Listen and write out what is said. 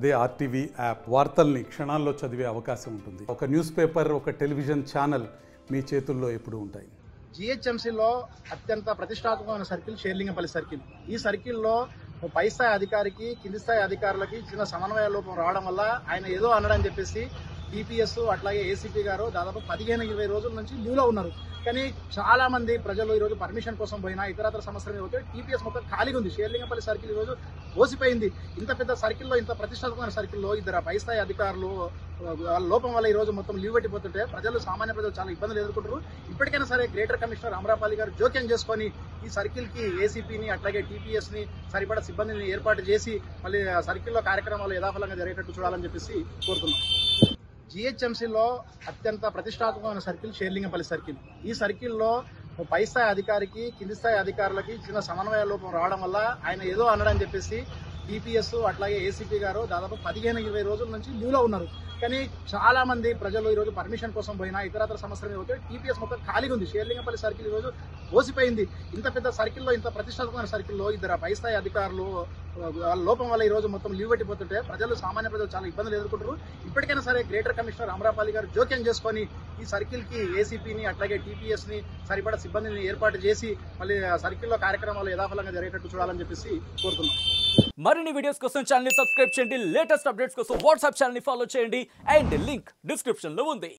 అదే RTV app వార్తల్ని క్షణాల్లో చదివే అవకాశం ఉంటుంది. ఒక న్యూస్ పేపర్, ఒక టెలివిజన్ ఛానల్ మీ చేతుల్లో ఎప్పుడూ ఉంటాయి. జిహెచ్ఎంసీలో అత్యంత ప్రతిష్టాత్మకమైన సర్కిల్ షేర్లింగంపల్లి సర్కిల్. ఈ సర్కిల్లో పై స్థాయి అధికారికి కింది స్థాయి అధికారులకి చిన్న సమన్వయ లోపం రావడం వల్ల ఆయన ఏదో అన్నాడని చెప్పేసి టీపీఎస్ అట్లాగే ఏసీపీ గారు దాదాపు 15-20 రోజుల నుంచి లీవ్లో ఉన్నారు. కానీ చాలా మంది ప్రజలు ఈరోజు పర్మిషన్ కోసం పోయినా ఇతరత్ర సమస్యలు పోతే టీపీఎస్ మొత్తం ఖాళీగా ఉంది. షేర్లింగంపల్లి సర్కిల్ ఈరోజు ఓసిపోయింది. ఇంత పెద్ద సర్కిల్లో, ఇంత ప్రతిష్టాత్మకమైన సర్కిల్లో ఇద్దరు పై స్థాయి అధికారులు లోపం వల్ల ఈరోజు మొత్తం లీవ్ పెట్టిపోతుంటే సామాన్య ప్రజలు చాలా ఇబ్బందులు ఎదుర్కొంటారు. ఇప్పటికైనా సరే గ్రేటర్ కమిషనర్ అమరాపాలి గారు జోక్యం చేసుకొని ఈ సర్కిల్కి ఏసీపీని అట్లాగే టీపీఎస్ని సరిపడా సిబ్బందిని ఏర్పాటు చేసి మళ్ళీ సర్కిల్లో కార్యక్రమాలు యథాఫలంగా జరిగేటట్టు చూడాలని చెప్పేసి కోరుతున్నాం. జిహెచ్ఎంసీలో అత్యంత ప్రతిష్టాత్మకమైన సర్కిల్ షేర్లింగంపల్లి సర్కిల్. ఈ సర్కిల్లో పై స్థాయి అధికారికి కింది స్థాయి అధికారులకి చిన్న సమన్వయ లోపం రావడం వల్ల ఆయన ఏదో అన్నాడని చెప్పేసి టీపీఎస్ అట్లాగే ఏసీపీ గారు దాదాపు 15-20 రోజుల నుంచి లీవ్లో ఉన్నారు. కానీ చాలా మంది ప్రజలు ఈరోజు పర్మిషన్ కోసం పోయినా ఇతరత్ర సమస్యలు పోతే టీపీఎస్ మొత్తం ఖాళీగా ఉంది. షేర్లింగంపల్లి సర్కిల్ ఈరోజు ఓసిపోయింది. ఇంత పెద్ద సర్కిల్లో, ఇంత ప్రతిష్టాత్మకమైన సర్కిల్లో ఇద్దరు పై స్థాయి అధికారులు లోపం వల్ల ఈరోజు మొత్తం లీవ్ పెట్టిపోతుంటే సామాన్య ప్రజలు చాలా ఇబ్బందులు ఎదుర్కొంటారు. ఇప్పటికైనా సరే గ్రేటర్ కమిషనర్ అమరాపాలి గారు జోక్యం చేసుకొని ఈ సర్కిల్కి ఏసీపీని అట్లాగే టీపీఎస్ని సరిపడా సిబ్బందిని ఏర్పాటు చేసి మళ్ళీ సర్కిల్లో కార్యక్రమాలు యథాఫలంగా జరిగేటట్టు చూడాలని చెప్పేసి కోరుతున్నాం. మరిన్ని వీడియోస్ కోసం ఛానల్ ని సబ్స్క్రైబ్ చేయండి. లేటెస్ట్ అప్డేట్స్ కోసం వాట్సాప్ ఛానల్ ని ఫాలో చేయండి. అండ్ లింక్ డిస్క్రిప్షన్ లో ఉంది.